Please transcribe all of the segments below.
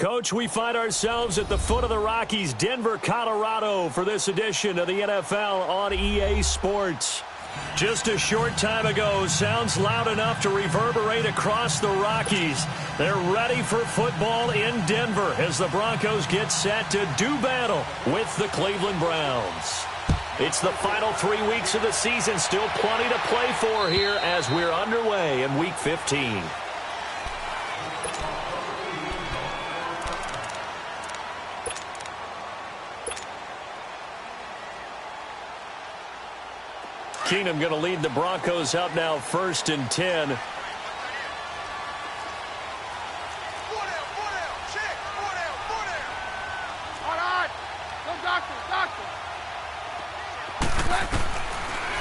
Coach, we find ourselves at the foot of the Rockies, Denver, Colorado, for this edition of the NFL on EA Sports. Just a short time ago, sounds loud enough to reverberate across the Rockies. They're ready for football in Denver as the Broncos get set to do battle with the Cleveland Browns. It's the final 3 weeks of the season, still plenty to play for here as we're underway in Week 15. Keenum going to lead the Broncos out now, 1st and 10.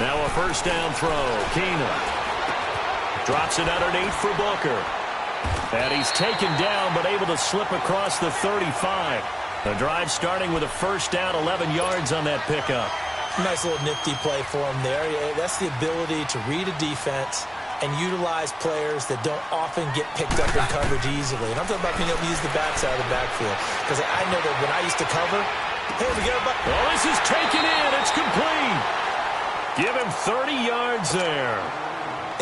Now a first down throw. Keenum drops it underneath for Booker. And he's taken down but able to slip across the 35. The drive starting with a first down, 11 yards on that pickup. Nice little nifty play for him there. That's the ability to read a defense and utilize players that don't often get picked up in coverage easily. And I'm talking about being able to use the backside of the backfield. Because I know that when I used to cover, hey, we got well, this is taken in. It's complete. Give him 30 yards there.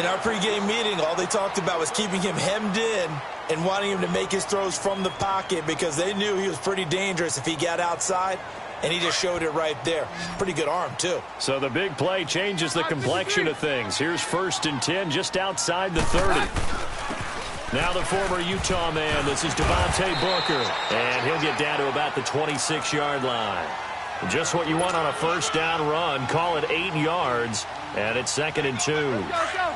In our pregame meeting, all they talked about was keeping him hemmed in and wanting him to make his throws from the pocket because they knew he was pretty dangerous if he got outside. And he just showed it right there. Pretty good arm, too. So the big play changes the complexion of things. Here's 1st and 10 just outside the 30. Now the former Utah man. This is Devontae Booker. And he'll get down to about the 26-yard line. Just what you want on a first down run. Call it 8 yards. And it's 2nd and 2. Go, go.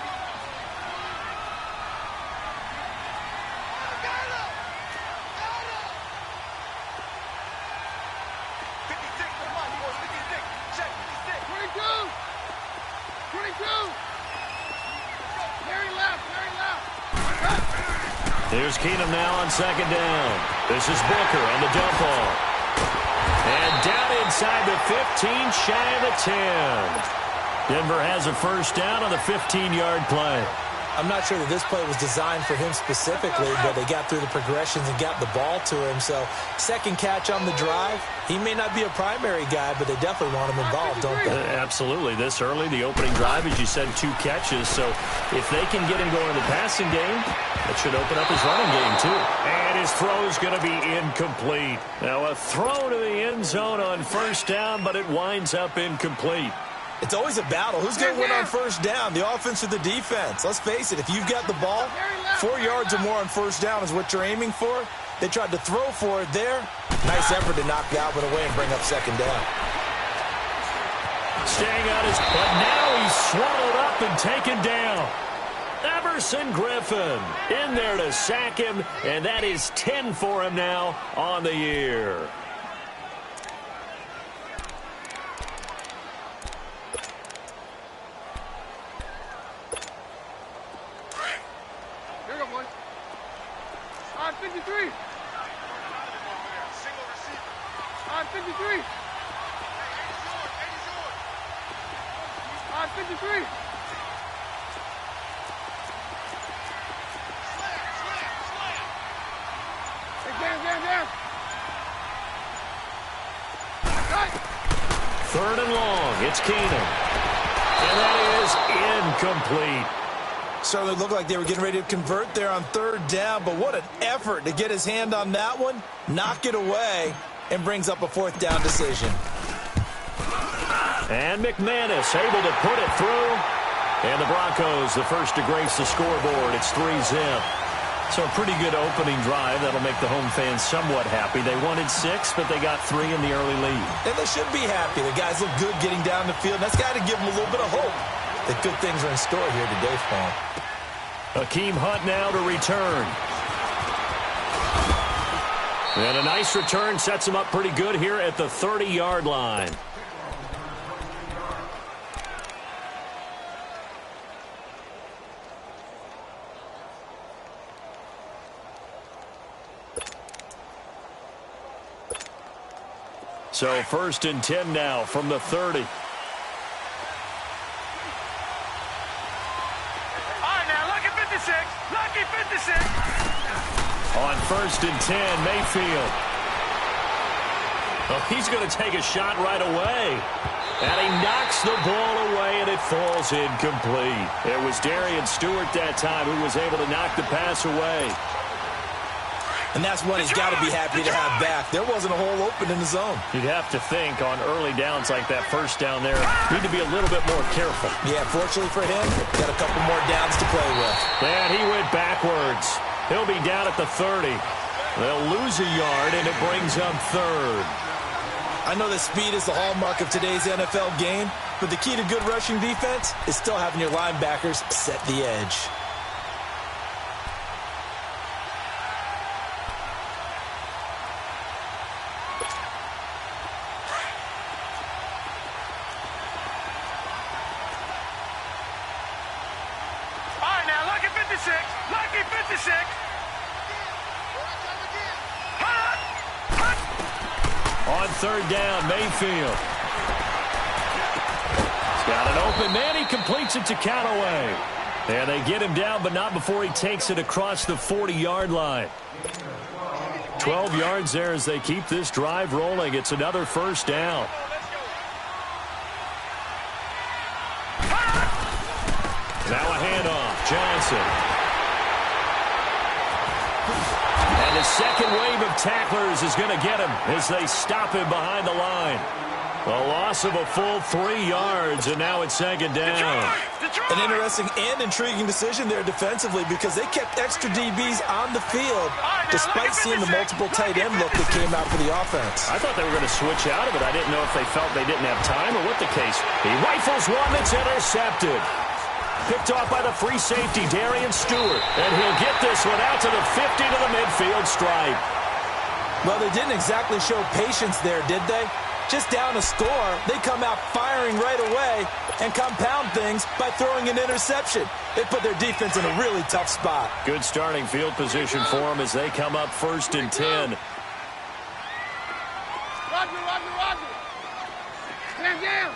Here's Keenum now on 2nd down. This is Booker on the dump off. And down inside the 15, shy of the 10. Denver has a first down on the 15-yard play. I'm not sure that this play was designed for him specifically, but they got through the progressions and got the ball to him. So, second catch on the drive. He may not be a primary guy, but they definitely want him involved, don't they? Absolutely. This early, the opening drive, as you said, 2 catches. So, if they can get him going in the passing game, that should open up his running game, too. And his throw is going to be incomplete. Now, a throw to the end zone on first down, but it winds up incomplete. It's always a battle. Who's going to win on first down, the offense or the defense? Let's face it, if you've got the ball, 4 yards or more on first down is what you're aiming for. They tried to throw for it there. Nice effort to knock that one away and bring up 2nd down. Staying on his, but now he's swallowed up and taken down. Everson Griffin in there to sack him, and that is 10 for him now on the year. On 53. On 53. On 53. Down. 3rd and long. It's Keenum. And that is incomplete. Certainly looked like they were getting ready to convert there on 3rd down, but what an effort to get his hand on that one, knock it away, and brings up a 4th down decision. And McManus able to put it through. And the Broncos, the first to grace the scoreboard. It's 3-zip. So a pretty good opening drive. That'll make the home fans somewhat happy. They wanted 6, but they got 3 in the early lead. And they should be happy. The guys look good getting down the field. That's got to give them a little bit of hope that good things are in store here today for them. Hakeem Hunt now to return. And a nice return sets him up pretty good here at the 30-yard line. So 1st and 10 now from the 30. All right, now, lucky 56. Lucky 56. On 1st and 10, Mayfield. Oh, he's going to take a shot right away. And he knocks the ball away, and it falls incomplete. It was Darian Stewart that time who was able to knock the pass away. And that's one he's got to be happy to have back. There wasn't a hole open in the zone. You'd have to think on early downs like that first down there, need to be a little bit more careful. Yeah, fortunately for him, got a couple more downs to play with. And he went backwards. He'll be down at the 30. They'll lose a yard, and it brings up 3rd. I know that speed is the hallmark of today's NFL game, but the key to good rushing defense is still having your linebackers set the edge. On 3rd down, Mayfield. He's got an open man. He completes it to Callaway. And they get him down, but not before he takes it across the 40-yard line. 12 yards there as they keep this drive rolling. It's another 1st down. Now a handoff. Johnson. And the second wave of tacklers is going to get him as they stop him behind the line. A loss of a full 3 yards, and now it's 2nd down. An interesting and intriguing decision there defensively because they kept extra DBs on the field despite seeing the multiple tight end look that came out for the offense. I thought they were going to switch out of it. I didn't know if they felt they didn't have time or what the case. He rifles one that's intercepted. Picked off by the free safety, Darian Stewart. And he'll get this one out to the 50 to the midfield stripe. Well, they didn't exactly show patience there, did they? Just down a score, they come out firing right away and compound things by throwing an interception. They put their defense in a really tough spot. Good starting field position for them as they come up 1st and 10. Roger. Stand down.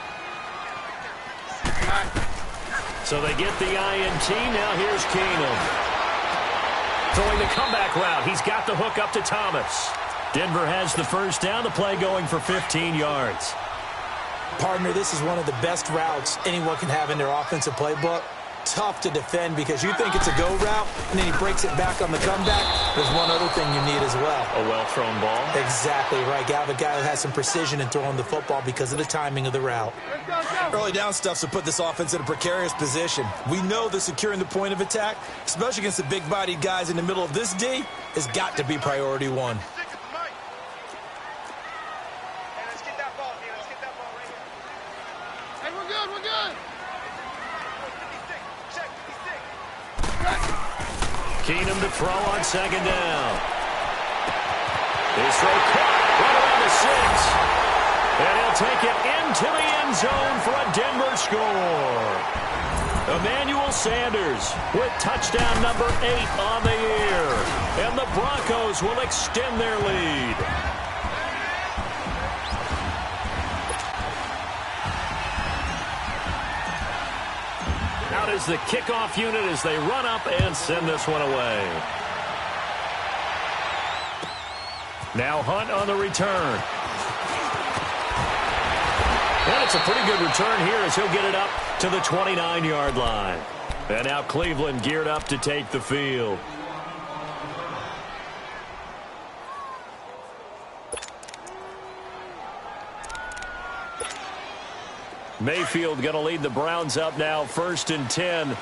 So they get the INT. Now here's Keenum. Throwing the comeback route. He's got the hook up to Thomas. Denver has the 1st down. The play going for 15 yards. Partner, this is one of the best routes anyone can have in their offensive playbook. Tough to defend because you think it's a go route, and then he breaks it back on the comeback. There's one other thing you need as well. A well-thrown ball? Exactly right. You have a guy who has some precision in throwing the football because of the timing of the route. Early down stuff's to put this offense in a precarious position. We know that securing the point of attack, especially against the big-bodied guys in the middle of this D, has got to be priority 1. Keenum to throw on 2nd down. His throw caught right around the 6. And he'll take it into the end zone for a Denver score. Emmanuel Sanders with touchdown number 8 on the year. And the Broncos will extend their lead. Out is the kickoff unit as they run up and send this one away. Now Hunt on the return. And it's a pretty good return here as he'll get it up to the 29-yard line. And now Cleveland geared up to take the field. Mayfield going to lead the Browns up now, 1st and 10.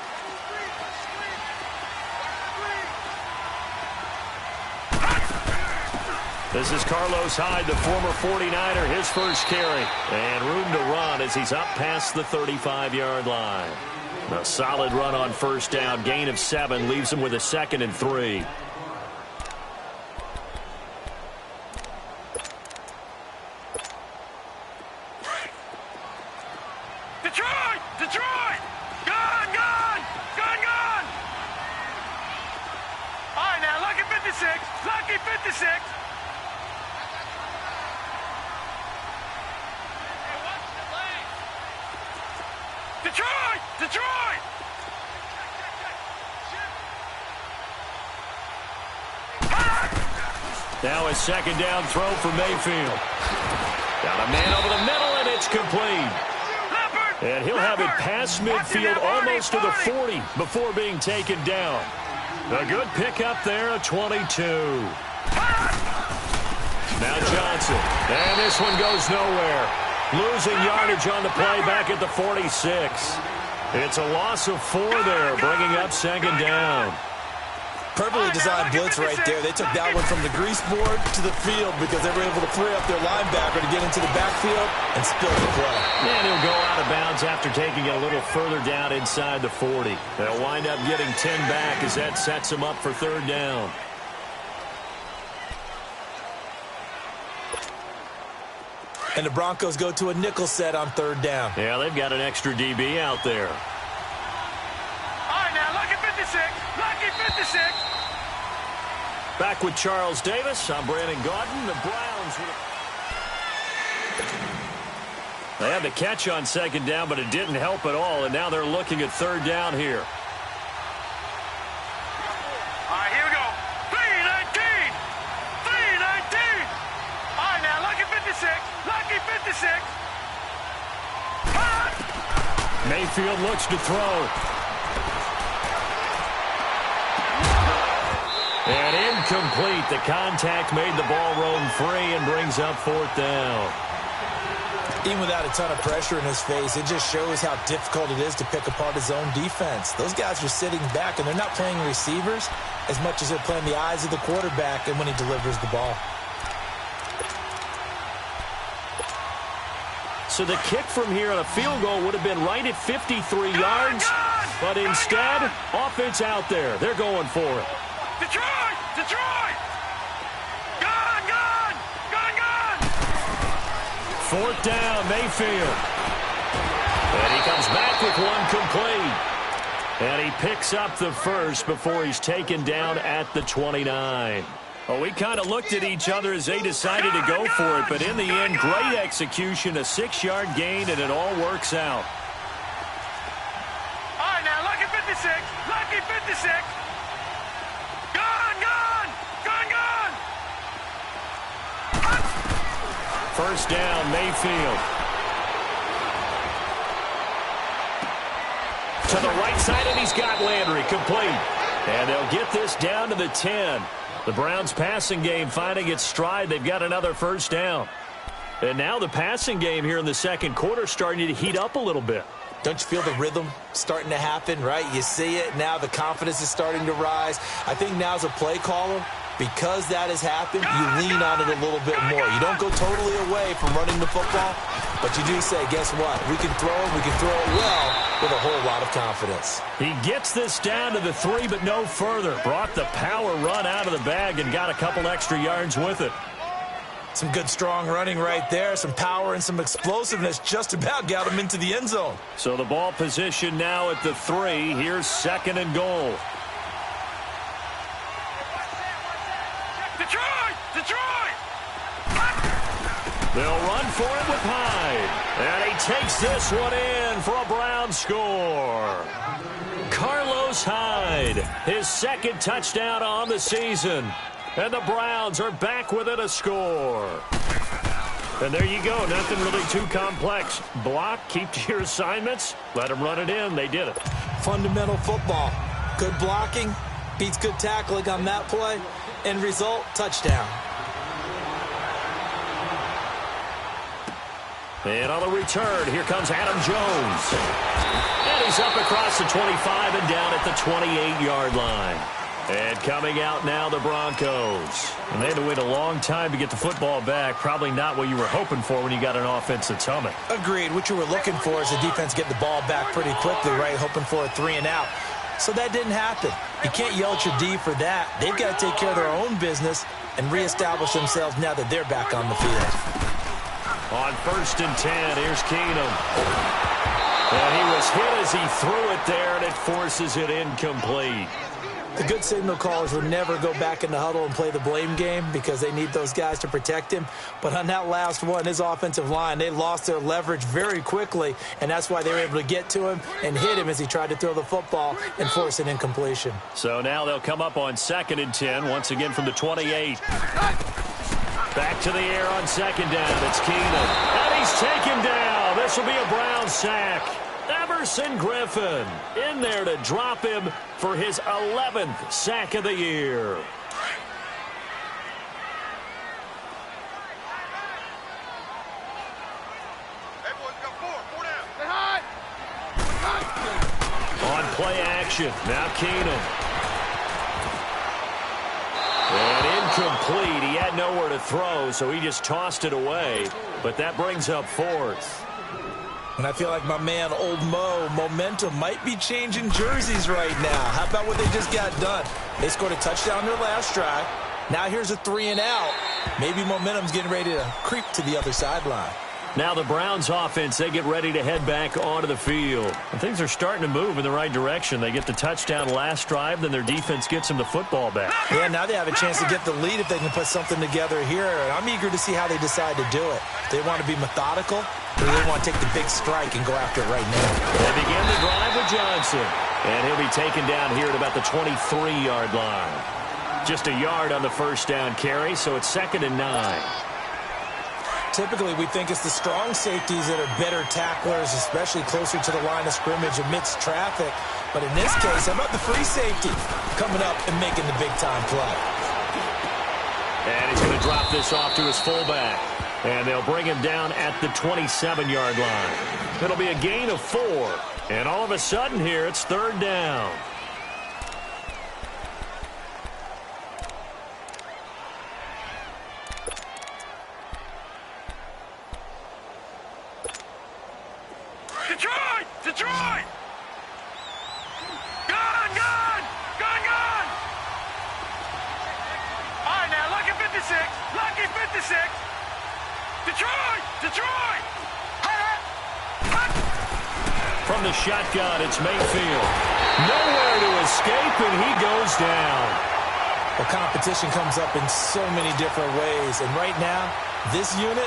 This is Carlos Hyde, the former 49er, his first carry. And room to run as he's up past the 35-yard line. A solid run on 1st down, gain of 7, leaves him with a 2nd and 3. Detroit! Gone! All right, now, lucky 56. Detroit! Now a second down throw for Mayfield. Got a man over the middle, and it's complete. And he'll have it past midfield almost to the 40 before being taken down. A good pickup there, a 22. Now Johnson. And this one goes nowhere. Losing yardage on the play back at the 46. It's a loss of 4 there, bringing up second down. Perfectly designed blitz right there. They took that one from the grease board to the field because they were able to free up their linebacker to get into the backfield and spill the play. And he'll go out of bounds after taking it a little further down inside the 40. They'll wind up getting 10 back as that sets them up for third down. And the Broncos go to a nickel set on third down. Yeah, they've got an extra DB out there. All right, now, lucky 56. Lucky 56. Back with Charles Davis. I'm Brandon Gaudin. The Browns. They had the catch on second down, but it didn't help at all, and now they're looking at third down here. All right, here we go. 319. 319. All right, now, lucky 56. Lucky 56. Mayfield looks to throw. And incomplete. The contact made the ball roam free and brings up fourth down. Even without a ton of pressure in his face, it just shows how difficult it is to pick apart his own defense. Those guys are sitting back, and they're not playing receivers as much as they're playing the eyes of the quarterback and when he delivers the ball. So the kick from here on a field goal would have been right at 53 yards, but instead, offense out there. They're going for it. Detroit! Detroit! Gone! Gone! Gone! Gone! Fourth down, Mayfield. And he comes back with one complete. And he picks up the first before he's taken down at the 29. Well, we kind of looked at each other as they decided to go for it, but in the end, great execution, a 6-yard gain, and it all works out. All right, now, lucky 56. Lucky 56. Gone! Gone! Gone! Gone! First down, Mayfield. To the right side, and he's got Landry complete. And they'll get this down to the 10. The Browns' passing game finding its stride. They've got another first down. And now the passing game here in the second quarter starting to heat up a little bit. Don't you feel the rhythm starting to happen, right? You see it. Now the confidence is starting to rise. I think now as a play caller, because that has happened, you lean on it a little bit more. You don't go totally away from running the football, but you do say, guess what? We can throw it. We can throw it well with a whole lot of confidence. He gets this down to the 3, but no further. Brought the power run out of the bag and got a couple extra yards with it. Some good, strong running right there. Some power and some explosiveness just about got him into the end zone. So the ball position now at the 3. Here's second and goal. Detroit! Detroit! They'll run for it with Hyde. And he takes this one in for a Brown score. Carlos Hyde, his second touchdown on the season. And the Browns are back within a score. And there you go. Nothing really too complex. Block, keep to your assignments, let them run it in. They did it. Fundamental football. Good blocking beats good tackling on that play. End result, touchdown. And on the return, here comes Adam Jones. And he's up across the 25 and down at the 28-yard line. And coming out now, the Broncos. And they had to wait a long time to get the football back. Probably not what you were hoping for when you got an offense that's humming. Agreed. What you were looking for is the defense get the ball back pretty quickly, right? Hoping for a 3 and out. So that didn't happen. You can't yell at your D for that. They've got to take care of their own business and reestablish themselves now that they're back on the field. On 1st and 10, here's Keenum. And he was hit as he threw it there, and it forces it incomplete. The good signal callers would never go back in the huddle and play the blame game because they need those guys to protect him. But on that last one, his offensive line, they lost their leverage very quickly, and that's why they were able to get to him and hit him as he tried to throw the football and force an incompletion. So now they'll come up on 2nd and 10, once again from the 28. Back to the air on 2nd down. It's Keenum. And he's taken down. This will be a Brown sack. Everson Griffin in there to drop him for his 11th sack of the year. On play action, now Keenum. And incomplete. He had nowhere to throw, so he just tossed it away. But that brings up 4th. And I feel like my man, Old Mo, momentum might be changing jerseys right now. How about what they just got done? They scored a touchdown their last drive. Now here's a 3 and out. Maybe momentum's getting ready to creep to the other sideline. Now the Browns offense, they get ready to head back onto the field. And things are starting to move in the right direction. They get the touchdown last drive, then their defense gets them the football back. Yeah, now they have a chance to get the lead if they can put something together here. And I'm eager to see how they decide to do it. They want to be methodical, or they want to take the big strike and go after it right now. They begin the drive with Johnson. And he'll be taken down here at about the 23-yard line. Just a yard on the first down carry, so it's 2nd and 9. Typically, we think it's the strong safeties that are better tacklers, especially closer to the line of scrimmage amidst traffic. But in this case, how about the free safety coming up and making the big-time play? And he's going to drop this off to his fullback. And they'll bring him down at the 27-yard line. It'll be a gain of 4. And all of a sudden here, it's 3rd down. Detroit! Detroit! Gone! Gone! Gone! Gone! All right, now, lucky 56. Lucky 56. Detroit! Detroit! From the shotgun, it's Mayfield. Nowhere to escape, and he goes down. Well, competition comes up in so many different ways. And right now, this unit,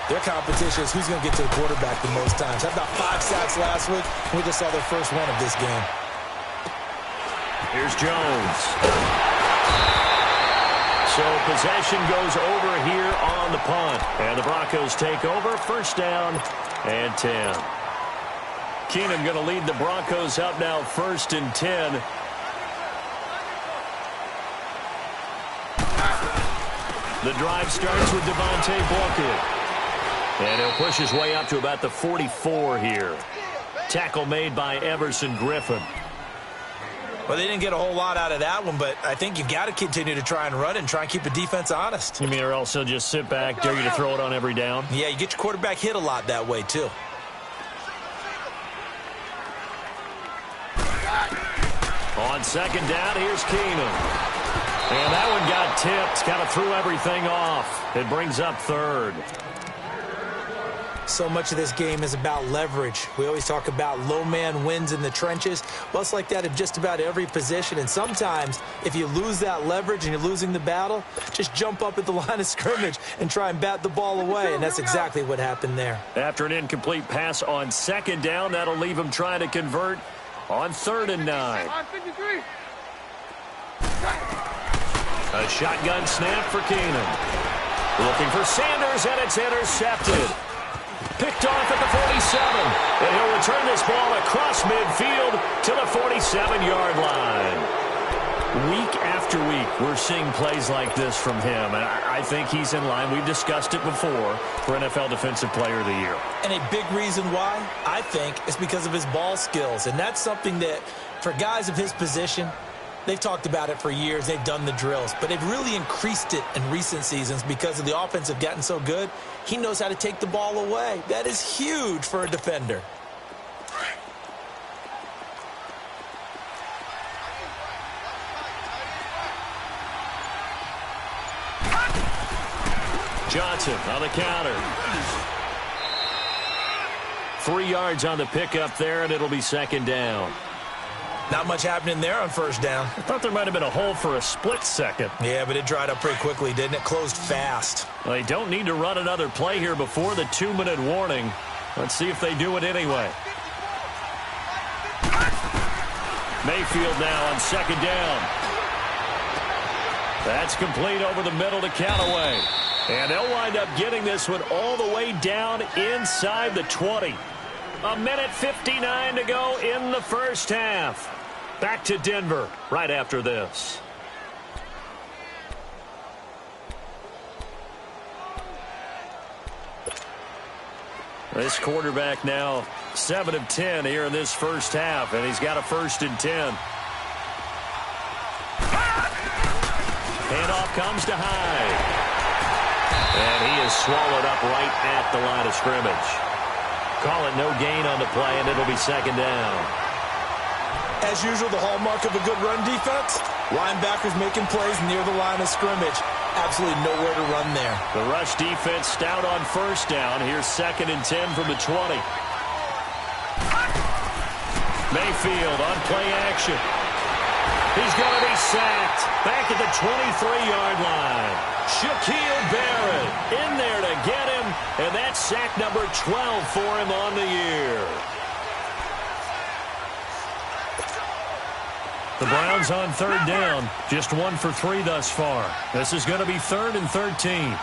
their competition is who's going to get to the quarterback the most times. How about 5 sacks last week? We just saw their first one of this game. Here's Jones. So possession goes over here on the punt. And the Broncos take over. 1st down and 10. Keenum going to lead the Broncos up now 1st and 10. The drive starts with Devontae Booker. And he'll push his way up to about the 44 here. Tackle made by Everson Griffin. Well, they didn't get a whole lot out of that one, but I think you've got to continue to try and run and try and keep the defense honest. You mean, or else he'll just sit back, dare you to throw it on every down? Yeah, you get your quarterback hit a lot that way, too. On 2nd down, here's Keenum. And that one got tipped, kind of threw everything off. It brings up 3rd. So much of this game is about leverage. We always talk about low man wins in the trenches. Well, it's like that at just about every position. And sometimes, if you lose that leverage and you're losing the battle, just jump up at the line of scrimmage and try and bat the ball away. And that's exactly what happened there. After an incomplete pass on 2nd down, that'll leave him trying to convert on 3rd and 9. A shotgun snap for Keenum. Looking for Sanders, and it's intercepted. Picked off at the 47. And he'll return this ball across midfield to the 47-yard line. Week after week, we're seeing plays like this from him. And I think he's in line. We've discussed it before for NFL Defensive Player of the Year. And a big reason why, I think, is because of his ball skills. And that's something that, for guys of his position, they've talked about it for years. They've done the drills. But they've really increased it in recent seasons because of the offense have gotten so good. He knows how to take the ball away. That is huge for a defender. Johnson on the counter. 3 yards on the pickup there, and it'll be 2nd down. Not much happening there on first down. I thought there might have been a hole for a split second. Yeah, but it dried up pretty quickly, didn't it? Closed fast. Well, they don't need to run another play here before the 2-minute warning. Let's see if they do it anyway. Mayfield now on second down. That's complete over the middle to Callaway. And they'll wind up getting this one all the way down inside the 20. 1:59 to go in the first half. Back to Denver right after this. This quarterback now 7 of 10 here in this first half, and he's got a 1st and 10. Handoff comes to Hyde. And he is swallowed up right at the line of scrimmage. Call it no gain on the play, and it'll be second down. As usual, the hallmark of a good run defense, linebackers making plays near the line of scrimmage. Absolutely nowhere to run there. The rush defense stout on first down. Here's 2nd and 10 from the 20. Mayfield on play action. He's going to be sacked back at the 23-yard line. Shaquille Barrett in there to get him, and that's sack number 12 for him on the year. The Browns on third down, just 1 for 3 thus far. This is going to be 3rd and 13.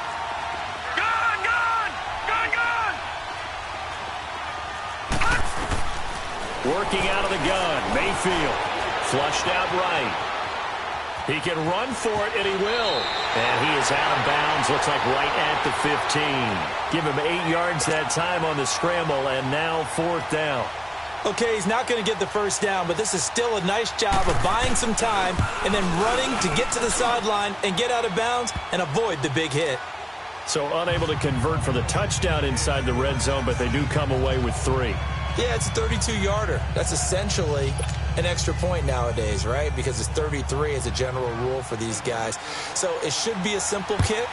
Working out of the gun, Mayfield. Flushed out right. He can run for it, and he will. And he is out of bounds, looks like right at the 15. Give him 8 yards that time on the scramble, and now 4th down. Okay, he's not going to get the first down, but this is still a nice job of buying some time and then running to get to the sideline and get out of bounds and avoid the big hit. So unable to convert for the touchdown inside the red zone, but they do come away with 3. Yeah, it's a 32-yarder. That's essentially an extra point nowadays, right? Because it's 33 as a general rule for these guys. So it should be a simple kick.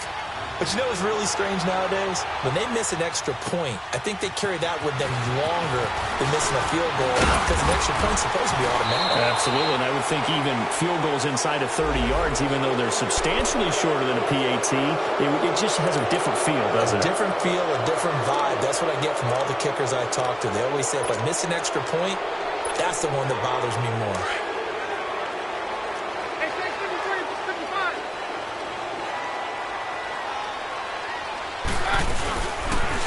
But you know what's really strange nowadays? When they miss an extra point, I think they carry that with them longer than missing a field goal because an extra point's supposed to be automatic. Absolutely, and I would think even field goals inside of 30 yards, even though they're substantially shorter than a PAT, it just has a different feel, doesn't it? A different feel, a different vibe. That's what I get from all the kickers I talk to. They always say if I miss an extra point, that's the one that bothers me more.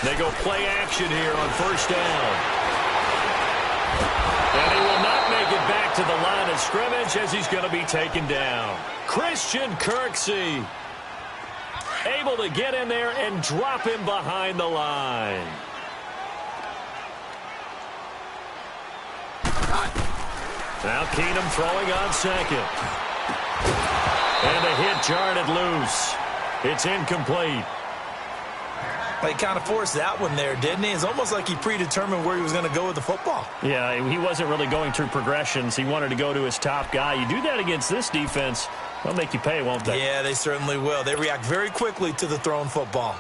They go play action here on first down. And he will not make it back to the line of scrimmage as he's going to be taken down. Christian Kirksey able to get in there and drop him behind the line. Now Keenum throwing on second. And a hit jarred it loose. It's incomplete. He kind of forced that one there, didn't he? It's almost like he predetermined where he was going to go with the football. Yeah, he wasn't really going through progressions. He wanted to go to his top guy. You do that against this defense, they'll make you pay, won't they? Yeah, they certainly will. They react very quickly to the thrown football.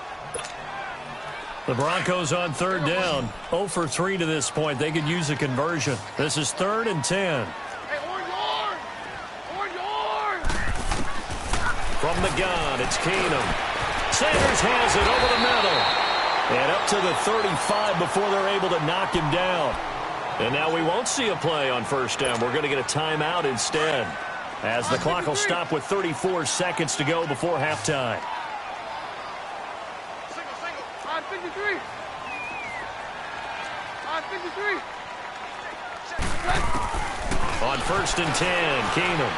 The Broncos on third down. 0 for 3 to this point. They could use a conversion. This is 3rd and 10. From the gun, it's Keenum. Sanders has it over the middle. And up to the 35 before they're able to knock him down. And now we won't see a play on first down. We're going to get a timeout instead, as the clock will stop with 34 seconds to go before halftime. On 53. On 53. On 1st and 10, Keenum.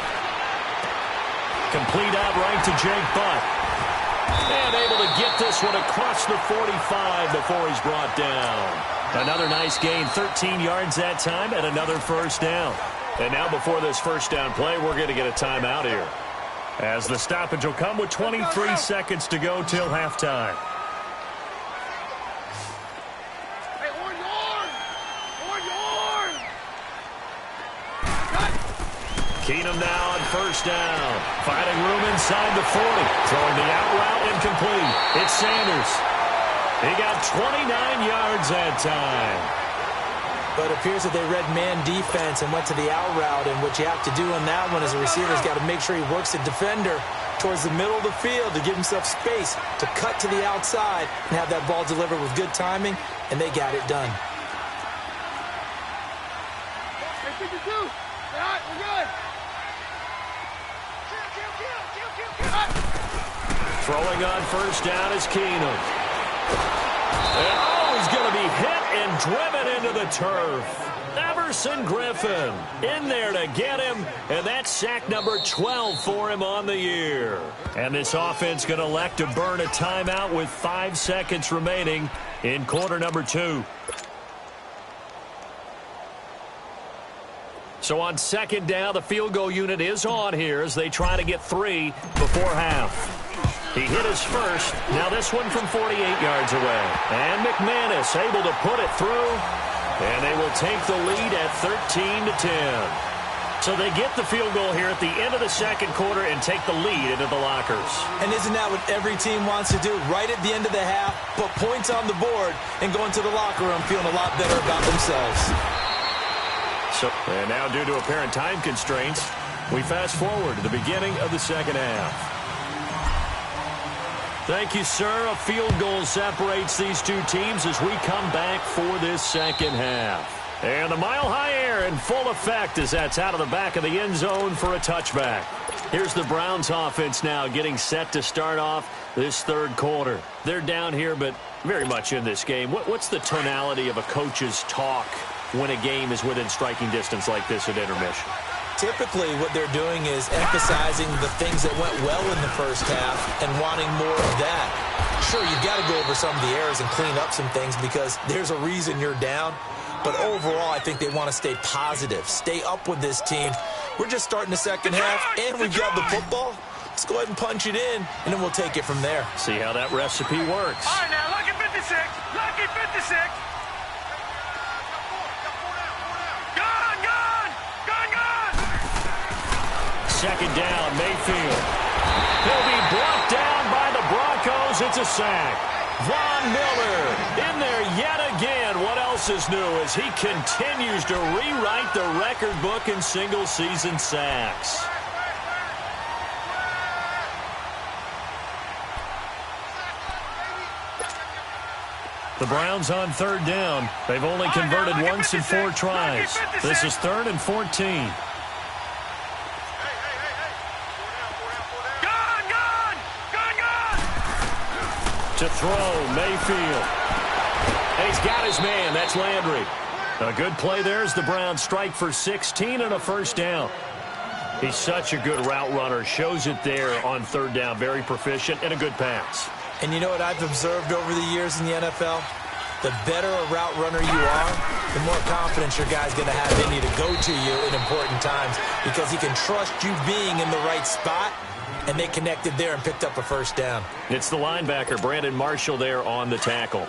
Complete out right to Jake Butt. And able to get this one across the 45 before he's brought down. Another nice gain, 13 yards that time, and another first down. And now before this first down play, we're going to get a timeout here, as the stoppage will come with 23 seconds to go till halftime. Keenum now on first down. Finding room inside the 40. Throwing the out route incomplete. It's Sanders. He got 29 yards that time. But it appears that they read man defense and went to the out route, and what you have to do on that one as a receiver is got to make sure he works the defender towards the middle of the field to give himself space to cut to the outside and have that ball delivered with good timing, and they got it done. Throwing on first down is Keenum. And he's going to be hit and driven into the turf. Everson Griffin in there to get him, and that's sack number 12 for him on the year. And this offense going to elect to burn a timeout with 5 seconds remaining in quarter number 2. So on second down, the field goal unit is on here as they try to get 3 before half. He hit his first. Now this one from 48 yards away. And McManus able to put it through. And they will take the lead at 13-10. So they get the field goal here at the end of the second quarter and take the lead into the lockers. And isn't that what every team wants to do? Right at the end of the half, put points on the board and go into the locker room feeling a lot better about themselves. And now due to apparent time constraints, we fast forward to the beginning of the second half. Thank you, sir. A field goal separates these two teams as we come back for this second half. And the mile-high air in full effect as that's out of the back of the end zone for a touchback. Here's the Browns offense now getting set to start off this third quarter. They're down here, but very much in this game. What's the tonality of a coach's talk when a game is within striking distance like this at intermission? Typically, what they're doing is emphasizing the things that went well in the first half and wanting more of that. Sure, you've got to go over some of the errors and clean up some things because there's a reason you're down. But overall, I think they want to stay positive, stay up with this team. We're just starting the second half, and we've got the football. Let's go ahead and punch it in, and then we'll take it from there. See how that recipe works. All right, now, lucky 56. Lucky 56. Second down, Mayfield. He'll be brought down by the Broncos. It's a sack. Von Miller in there yet again. What else is new as he continues to rewrite the record book in single-season sacks. The Browns on third down. They've only converted once in 4 tries. This is 3rd and 14. To throw, Mayfield. And he's got his man. That's Landry. A good play there as the Browns strike for 16 and a first down. He's such a good route runner. Shows it there on third down. Very proficient and a good pass. And you know what I've observed over the years in the NFL? The better a route runner you are, the more confidence your guy's going to have in you to go to you in important times because he can trust you being in the right spot. And they connected there and picked up a first down. It's the linebacker, Brandon Marshall, there on the tackle.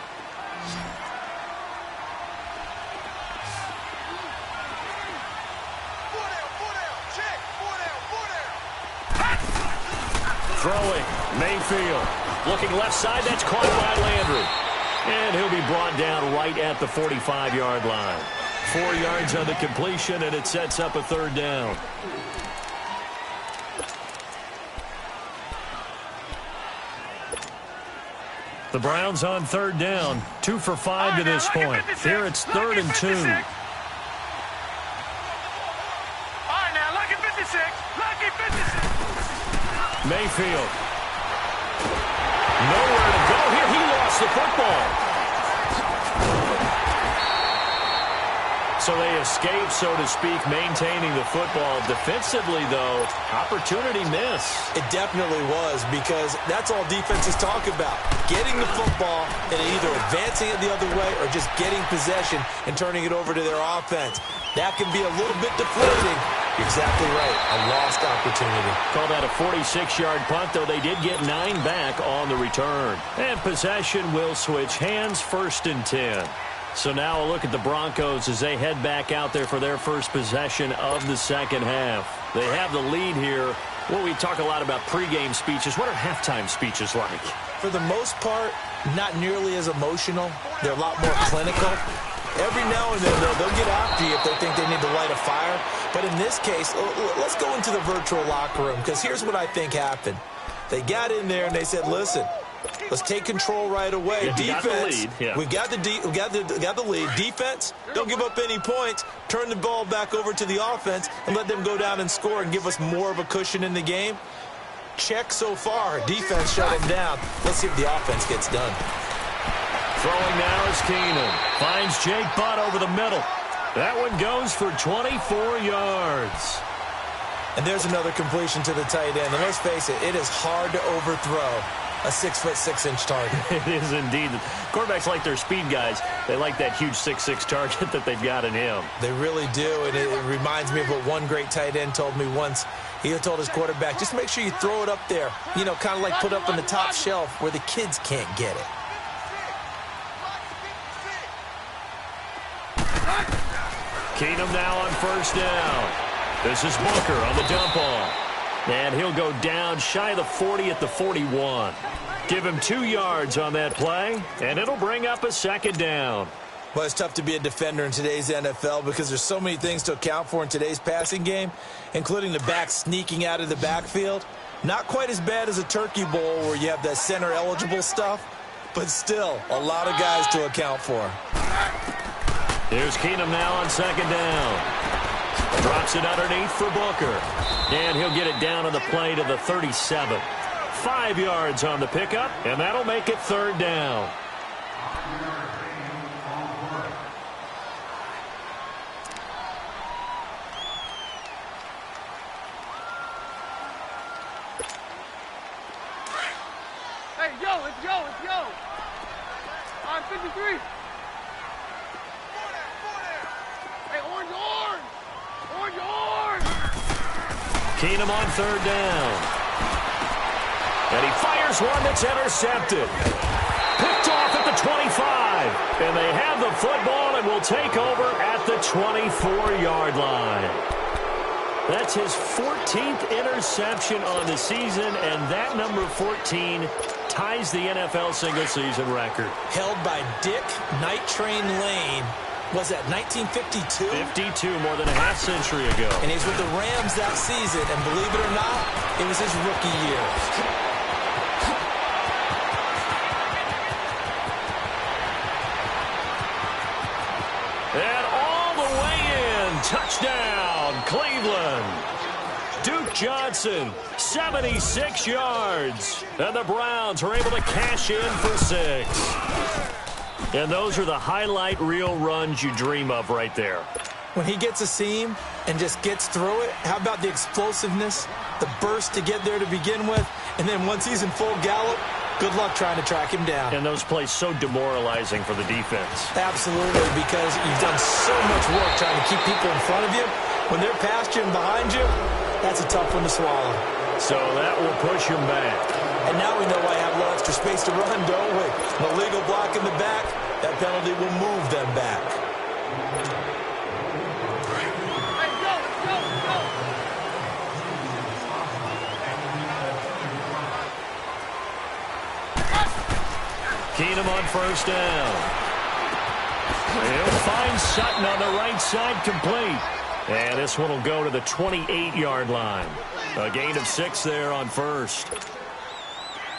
Throwing, Mayfield. Looking left side, that's caught by Landry. And he'll be brought down right at the 45-yard line. 4 yards on the completion, and it sets up a third down. The Browns on third down, 2 for 5 to this point. Here it's 3rd and 2. All right, now, lucky 56. Lucky 56. Mayfield. Nowhere to go here. He lost the football. So they escape, so to speak, maintaining the football. Defensively, though, opportunity miss. It definitely was because that's all defenses talk about. Getting the football and either advancing it the other way or just getting possession and turning it over to their offense. That can be a little bit deflating. You're exactly right. A lost opportunity. Call that a 46-yard punt, though they did get 9 back on the return. And possession will switch hands, 1st and 10. So now a look at the Broncos as they head back out there for their first possession of the second half. They have the lead here. Well, we talk a lot about pregame speeches. What are halftime speeches like? For the most part, not nearly as emotional. They're a lot more clinical. Every now and then, they'll get after you if they think they need to light a fire. But in this case, let's go into the virtual locker room, because here's what I think happened. They got in there and they said, listen, let's take control right away. Yeah, defense, we got the lead. Defense, don't give up any points. Turn the ball back over to the offense and let them go down and score and give us more of a cushion in the game. Check so far. Defense shut them down. Let's see if the offense gets done. Throwing now is Keenum. Finds Jake Butt over the middle. That one goes for 24 yards. And there's another completion to the tight end. And let's face it is hard to overthrow a 6'6" target. It is indeed. Quarterbacks like their speed guys. They like that huge 6'6" target that they've got in him. They really do, and it reminds me of what one great tight end told me once. He told his quarterback, just make sure you throw it up there, you know, kind of like put up on the top shelf where the kids can't get it. Keenum now on first down. This is Booker on the dump off. And he'll go down shy of the 40 at the 41. Give him 2 yards on that play, and it'll bring up a second down. Well, it's tough to be a defender in today's NFL because there's so many things to account for in today's passing game, including the back sneaking out of the backfield. Not quite as bad as a turkey bowl where you have that center-eligible stuff, but still a lot of guys to account for. Here's Keenum now on second down. Drops it underneath for Booker. And he'll get it down on the play to the 37. 5 yards on the pickup, and that'll make it third down. Hey, yo, let's go, let's go. On 53. Hey, orange. Keenum on third down. And he fires one that's intercepted. Picked off at the 25. And they have the football and will take over at the 24-yard line. That's his 14th interception on the season, and that number 14 ties the NFL single-season record. Held by Dick Night Train Lane. Was that 1952? 52, more than a half-century ago. And he's with the Rams that season, and believe it or not, it was his rookie year. And all the way in, touchdown, Cleveland. Duke Johnson, 76 yards. And the Browns are able to cash in for 6. And those are the highlight reel runs you dream of right there. When he gets a seam and just gets through it, how about the explosiveness, the burst to get there to begin with, and then once he's in full gallop, good luck trying to track him down. And those plays so demoralizing for the defense. Absolutely, because you've done so much work trying to keep people in front of you. When they're past you and behind you, that's a tough one to swallow. So that will push him back. And now we know why I have a little extra space to run, don't we? An illegal block in the back, that penalty will move them back. Hey, go, let's go, let's go. Keenum on first down. He'll find Sutton on the right side, complete. And this one will go to the 28-yard line. A gain of 6 there on first.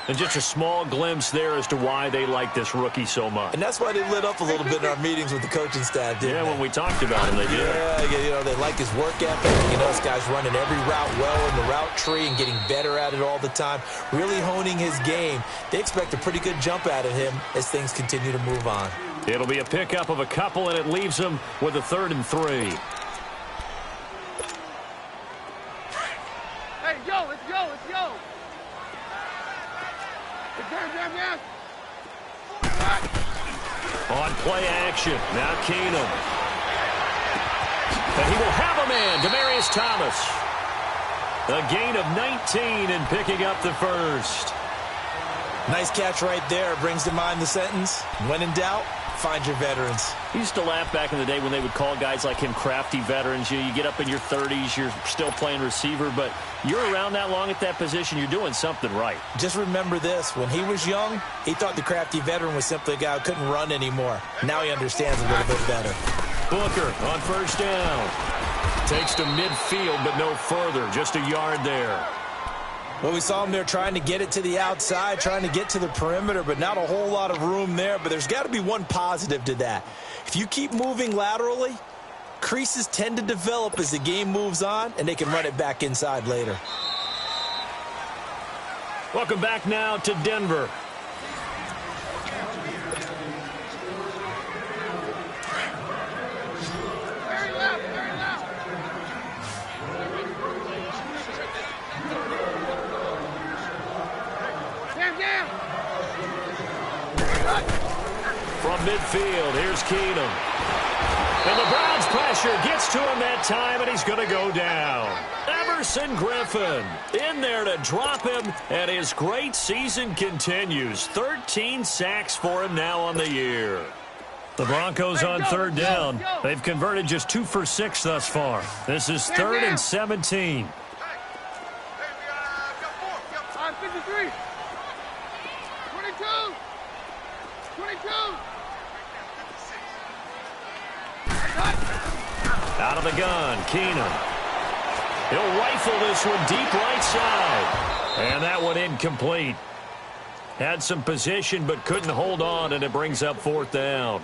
And just a small glimpse there as to why they like this rookie so much. And that's why they lit up a little bit in our meetings with the coaching staff, didn't they? When we talked about him, they did. Yeah, you know, they like his work ethic. You know, this guy's running every route well in the route tree and getting better at it all the time, really honing his game. They expect a pretty good jump out of him as things continue to move on. It'll be a pickup of a couple, and it leaves them with a 3rd and 3. Hey, yo, let's go, let's go. Down. On play action, now Keenum. And he will have a man, Demaryius Thomas. A gain of 19 and picking up the first. Nice catch right there. Brings to mind the sentence, when in doubt, Find your veterans. I used to laugh back in the day when they would call guys like him crafty veterans. You get up in your 30s, you're still playing receiver, but you're around that long at that position, you're doing something right. Just remember this. When he was young, he thought the crafty veteran was simply a guy who couldn't run anymore. Now he understands a little bit better. Booker on first down. Takes to midfield, but no further. Just a yard there. Well, we saw him there trying to get it to the outside, trying to get to the perimeter, but not a whole lot of room there. But there's got to be one positive to that. If you keep moving laterally, creases tend to develop as the game moves on, and they can run it back inside later. Welcome back now to Denver. From midfield, here's Keenum. And the Browns pressure gets to him that time, and he's going to go down. Everson Griffin in there to drop him, and his great season continues. 13 sacks for him now on the year. The Broncos on third down. They've converted just 2 for 6 thus far. This is 3rd and 17. 53. 22. 22. Out of the gun, Keenum. He'll rifle this one deep right side. And that one incomplete. Had some position but couldn't hold on, and it brings up 4th down.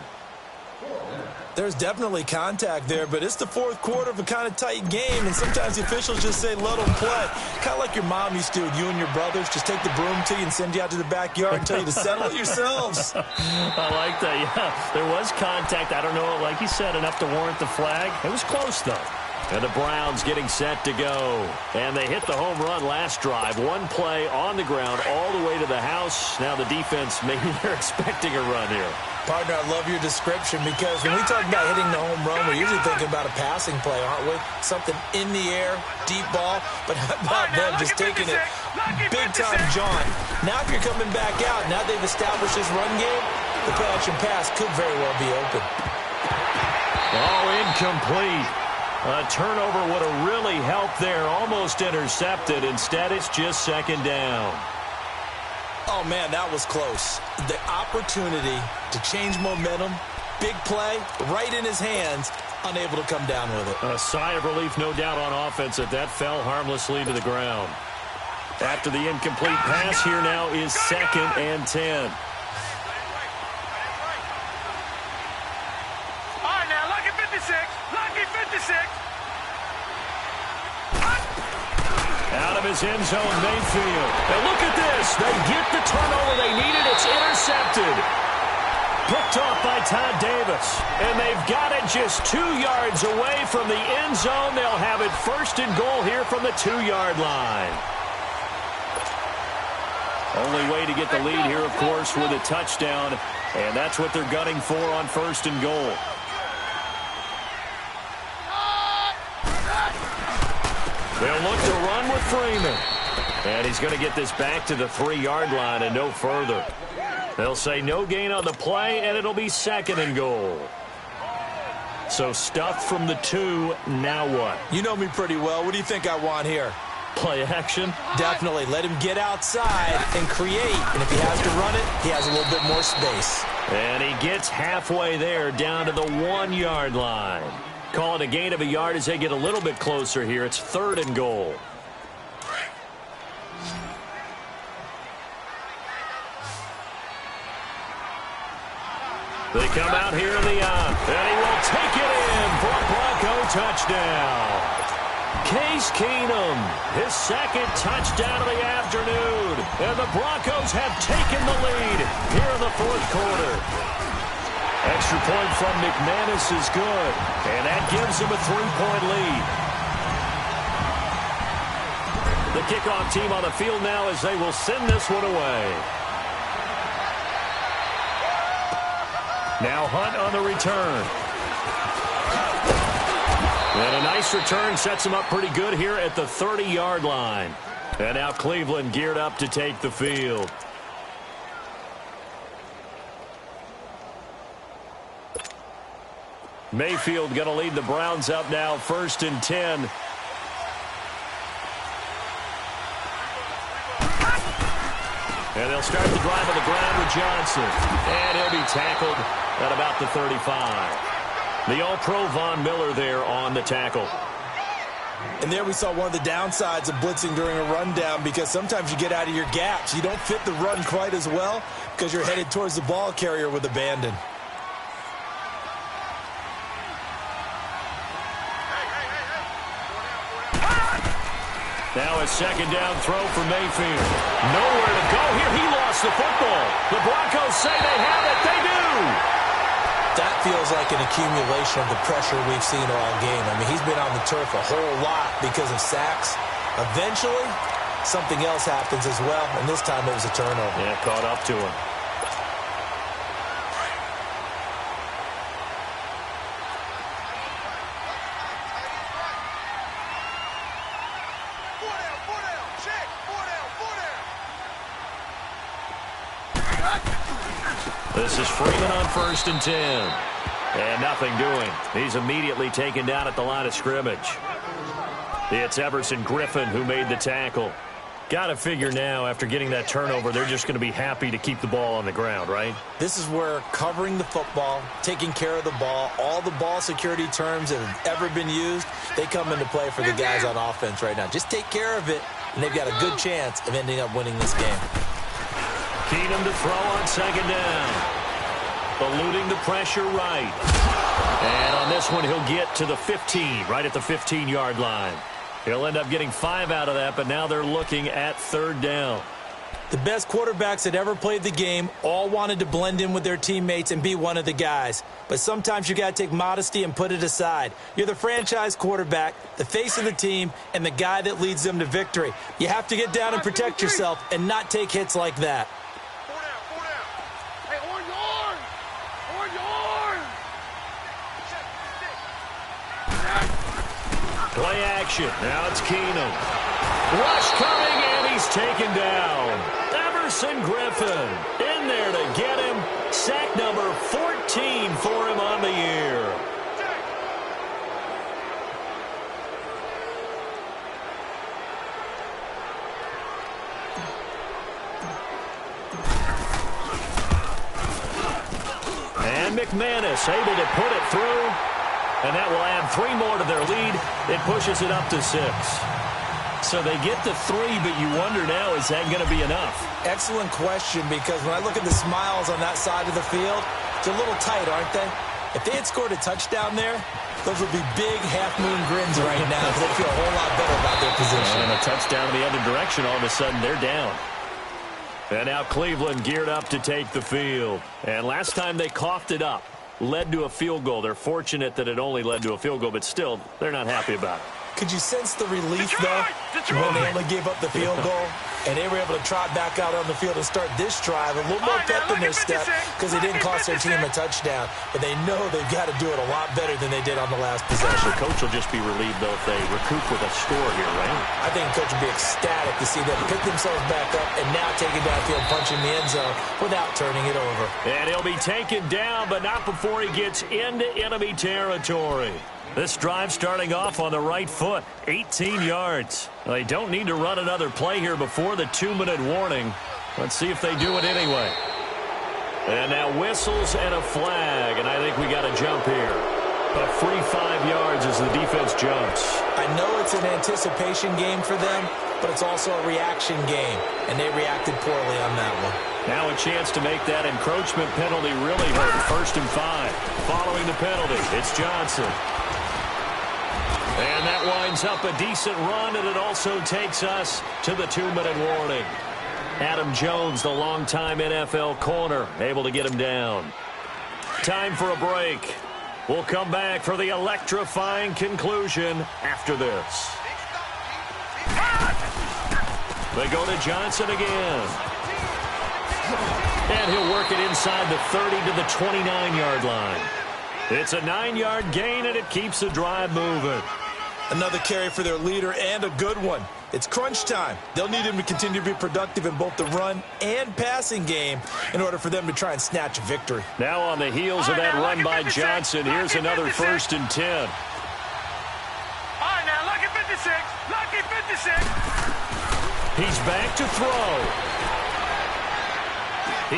There's definitely contact there, but it's the 4th quarter of a kind of tight game, and sometimes the officials just say, let them play. Kind of like your mom used to with you and your brothers. Just take the broom to you and send you out to the backyard and tell you to settle it yourselves. I like that, yeah. There was contact. I don't know, like you said, enough to warrant the flag. It was close, though. And the Browns getting set to go. And they hit the home run last drive. One play on the ground all the way to the house. Now the defense, maybe they're expecting a run here. Partner, I love your description because when we talk about hitting the home run, we're usually thinking about a passing play, aren't we? Something in the air, deep ball, but how about them just taking it big-time jaunt. Now if you're coming back out, now they've established this run game, the play-action pass could very well be open. Oh, incomplete. A turnover would have really helped there, almost intercepted. Instead, it's just 2nd down. Oh, man, that was close. The opportunity to change momentum, big play, right in his hands, unable to come down with it. A sigh of relief, no doubt, on offense that fell harmlessly to the ground. After the incomplete pass, here now is 2nd and 10. All right, now, lucky 56. Lucky 56. Out of his end zone, Mayfield. And look at this. They get the turnover they needed. It's intercepted. Picked off by Todd Davis. And they've got it just 2 yards away from the end zone. They'll have it 1st and goal here from the 2-yard line. Only way to get the lead here, of course, with a touchdown. And that's what they're gunning for on 1st and goal. They'll look to run with Freeman. And he's going to get this back to the 3-yard line and no further. They'll say no gain on the play, and it'll be 2nd and goal. So stuffed from the 2, now what? You know me pretty well. What do you think I want here? Play action? Definitely. Let him get outside and create. And if he has to run it, he has a little bit more space. And he gets halfway there down to the 1-yard line. Call it a gain of a yard as they get a little bit closer here. It's 3rd and goal. They come out here in the and he will take it in for a Bronco touchdown. Case Keenum, his 2nd touchdown of the afternoon. And the Broncos have taken the lead here in the 4th quarter. Extra point from McManus is good, and that gives him a 3-point lead. The kickoff team on the field now as they will send this one away. Now Hunt on the return. And a nice return sets him up pretty good here at the 30-yard line. And now Cleveland geared up to take the field. Mayfield going to lead the Browns up now, 1st and 10. And they'll start the drive on the ground with Johnson. And he'll be tackled at about the 35. The All-Pro Von Miller there on the tackle. And there we saw one of the downsides of blitzing during a rundown, because sometimes you get out of your gaps. You don't fit the run quite as well because you're headed towards the ball carrier with abandon. Now a 2nd down throw for Mayfield. Nowhere to go here. He lost the football. The Broncos say they have it. They do. That feels like an accumulation of the pressure we've seen all game. I mean, he's been on the turf a whole lot because of sacks. Eventually, something else happens as well, and this time it was a turnover. Yeah, caught up to him. This is Freeman on 1st and 10. And nothing doing. He's immediately taken down at the line of scrimmage. It's Everson Griffin who made the tackle. Got to figure now, after getting that turnover, they're just going to be happy to keep the ball on the ground, right? This is where covering the football, taking care of the ball, all the ball security terms that have ever been used, they come into play for the guys on offense right now. Just take care of it, and they've got a good chance of ending up winning this game. Keenum to throw on 2nd down. Eluding the pressure right. And on this one, he'll get to the 15, right at the 15-yard line. He'll end up getting 5 out of that, but now they're looking at 3rd down. The best quarterbacks that ever played the game all wanted to blend in with their teammates and be one of the guys. But sometimes you got to take modesty and put it aside. You're the franchise quarterback, the face of the team, and the guy that leads them to victory. You have to get down and protect yourself and not take hits like that. Play action. Now it's Keenum. Rush coming, and he's taken down. Everson Griffin in there to get him. Sack number 14 for him on the year. And McManus able to put it through. And that will add 3 more to their lead. It pushes it up to 6. So they get to 3, but you wonder now, is that going to be enough? Excellent question, because when I look at the smiles on that side of the field, it's a little tight, aren't they? If they had scored a touchdown there, those would be big half-moon grins right now. They feel a whole lot better about their position. And a touchdown in the other direction, all of a sudden they're down. And now Cleveland geared up to take the field. And last time they coughed it up, led to a field goal. They're fortunate that it only led to a field goal, but still, they're not happy about it. Could you sense the relief, though, when they only gave up the field goal? And they were able to trot back out on the field and start this drive. A little more pep in their step because they didn't cost their team a touchdown. But they know they've got to do it a lot better than they did on the last possession. The coach will just be relieved, though, if they recoup with a score here, right? I think the coach will be ecstatic to see them pick themselves back up and now take it downfield, punching the end zone without turning it over. And he'll be taken down, but not before he gets into enemy territory. This drive starting off on the right foot, 18 yards. They don't need to run another play here before the 2-minute warning. Let's see if they do it anyway. And now whistles and a flag, and I think we got a jump here. A free 5 yards as the defense jumps. I know it's an anticipation game for them, but it's also a reaction game, and they reacted poorly on that one. Now a chance to make that encroachment penalty really hurt. 1st and 5. Following the penalty, it's Johnson. And that winds up a decent run, and it also takes us to the 2-minute warning. Adam Jones, the longtime NFL corner, able to get him down. Time for a break. We'll come back for the electrifying conclusion after this. They go to Johnson again. And he'll work it inside the 30 to the 29-yard line. It's a 9-yard gain, and it keeps the drive moving. Another carry for their leader, and a good one. It's crunch time. They'll need him to continue to be productive in both the run and passing game in order for them to try and snatch a victory. Now on the heels of that run by Johnson, here's another 1st and 10. All right, now, lucky 56. Lucky 56. He's back to throw.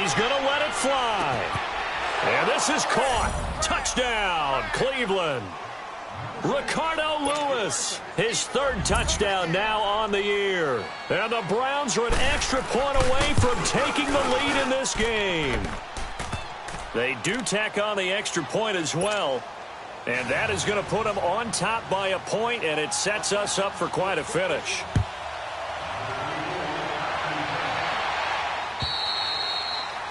He's going to let it fly. And this is caught. Touchdown, Cleveland. Ricardo Lewis, his 3rd touchdown now on the year. And the Browns are an extra point away from taking the lead in this game. They do tack on the extra point as well. And that is going to put them on top by a point, and it sets us up for quite a finish.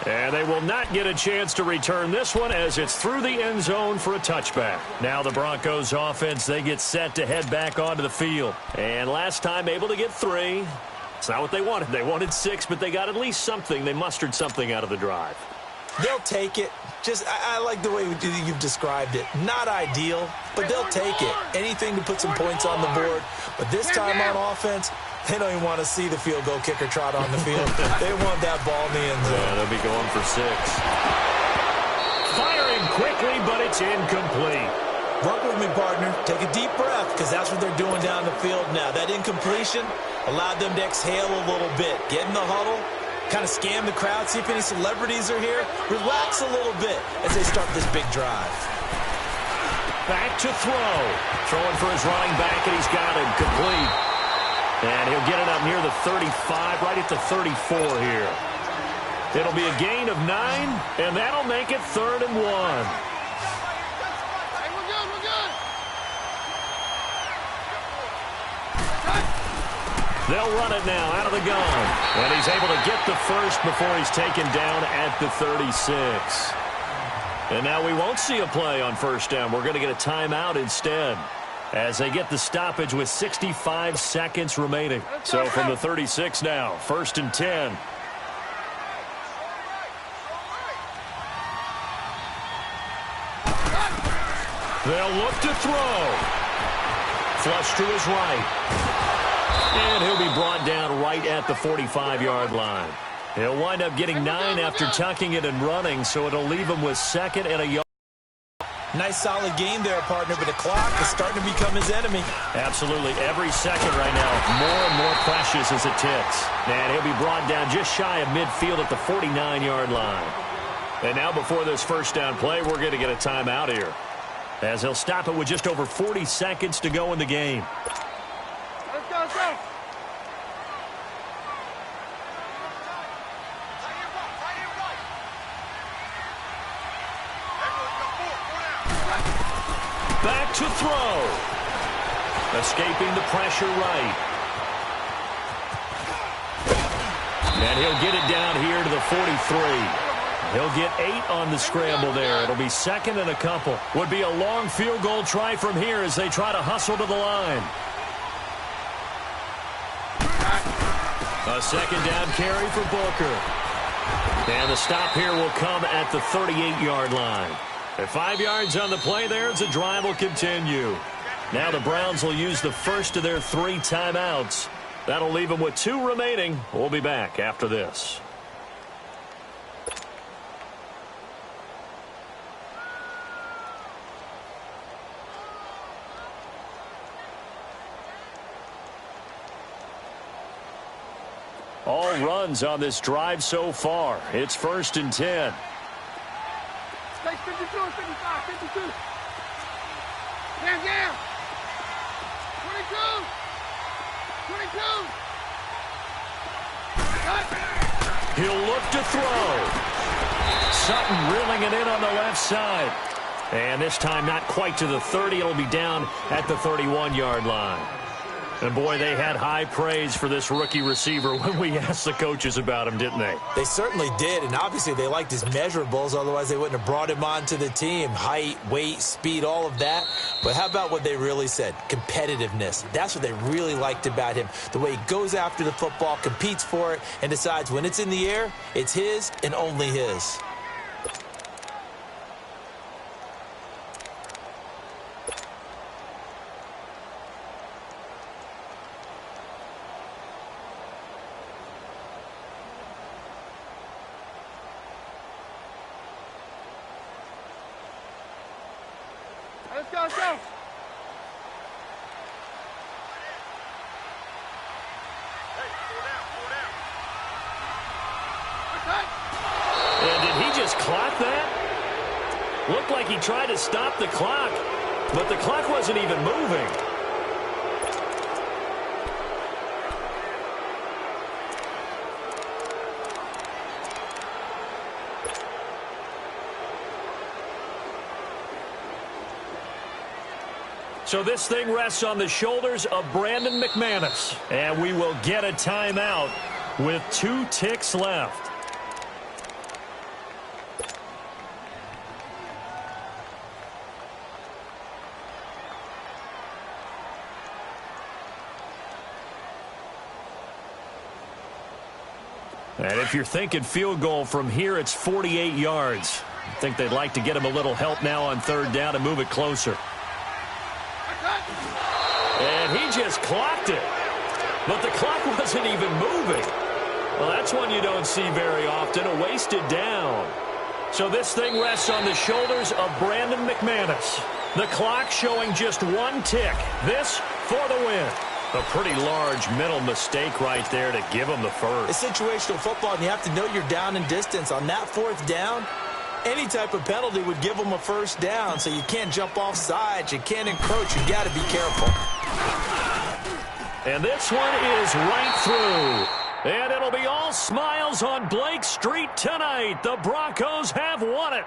And they will not get a chance to return this one as it's through the end zone for a touchback. Now the Broncos offense, they get set to head back onto the field. And last time able to get 3. It's not what they wanted. They wanted 6, but they got at least something. They mustered something out of the drive. They'll take it. I like the way you've described it. Not ideal, but they'll take it. Anything to put some points on the board. But this time on offense, they don't even want to see the field goal kicker trot on the field. They want that ball in the end zone. Yeah, they'll be going for 6. Firing quickly, but it's incomplete. Work with me, partner. Take a deep breath, because that's what they're doing down the field now. That incompletion allowed them to exhale a little bit. Get in the huddle, kind of scan the crowd, see if any celebrities are here. Relax a little bit as they start this big drive. Back to throw. Throwing for his running back, and he's got him complete. And he'll get it up near the 35, right at the 34 here. It'll be a gain of 9, and that'll make it 3rd and 1. They'll run it now out of the gun. And he's able to get the first before he's taken down at the 36. And now we won't see a play on 1st down. We're going to get a timeout instead, as they get the stoppage with 65 seconds remaining. So from the 36 now, 1st and 10. They'll look to throw. Flush to his right. And he'll be brought down right at the 45-yard line. He'll wind up getting 9 after tucking it and running, so it'll leave him with 2nd and a yard. Nice solid game there, partner, but the clock is starting to become his enemy. Absolutely. Every second right now, more and more precious as it ticks. And he'll be brought down just shy of midfield at the 49-yard line. And now before this 1st down play, we're going to get a timeout here, as he'll stop it with just over 40 seconds to go in the game. Let's go, let's go. Back to throw. Escaping the pressure right. And he'll get it down here to the 43. He'll get 8 on the scramble there. It'll be 2nd and a couple. Would be a long field goal try from here as they try to hustle to the line. A 2nd down carry for Booker. And the stop here will come at the 38-yard line. At 5 yards on the play there, the drive will continue. Now the Browns will use the first of their 3 timeouts. That'll leave them with 2 remaining. We'll be back after this. All runs on this drive so far. It's 1st and 10. 52 and 55, 52. Down, down. 22. 22. He'll look to throw. Sutton reeling it in on the left side. And this time not quite to the 30. It'll be down at the 31-yard line. And, boy, they had high praise for this rookie receiver when we asked the coaches about him, didn't they? They certainly did, and obviously they liked his measurables. Otherwise, they wouldn't have brought him onto the team. Height, weight, speed, all of that. But how about what they really said? Competitiveness. That's what they really liked about him. The way he goes after the football, competes for it, and decides when it's in the air, it's his and only his. Let's go, let's go. And did he just clock that? Looked like he tried to stop the clock, but the clock wasn't even moving. So this thing rests on the shoulders of Brandon McManus. And we will get a timeout with 2 ticks left. And if you're thinking field goal from here, it's 48 yards. I think they'd like to get him a little help now on 3rd down and move it closer. And he just clocked it. But the clock wasn't even moving. Well, that's one you don't see very often, a wasted down. So this thing rests on the shoulders of Brandon McManus. The clock showing just 1 tick. This for the win. A pretty large mental mistake right there to give him the first. It's situational football, and you have to know you're down in distance. On that 4th down, any type of penalty would give them a 1st down, so you can't jump off sides. You can't encroach. You got to be careful. And this one is right through. And it'll be all smiles on Blake Street tonight. The Broncos have won it.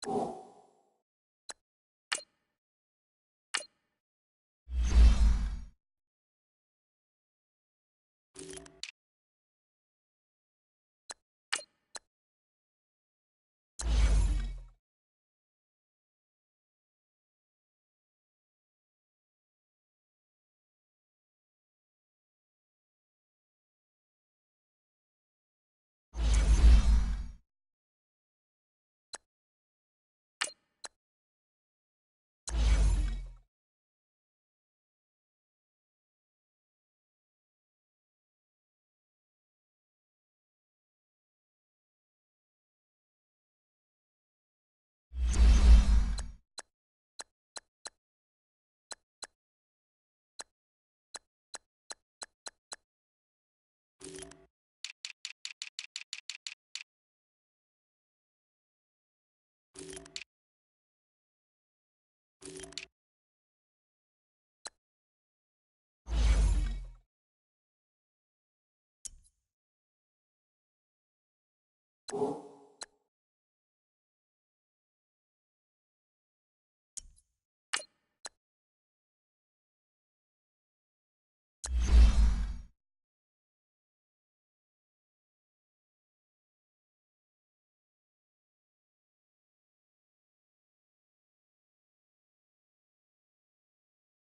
You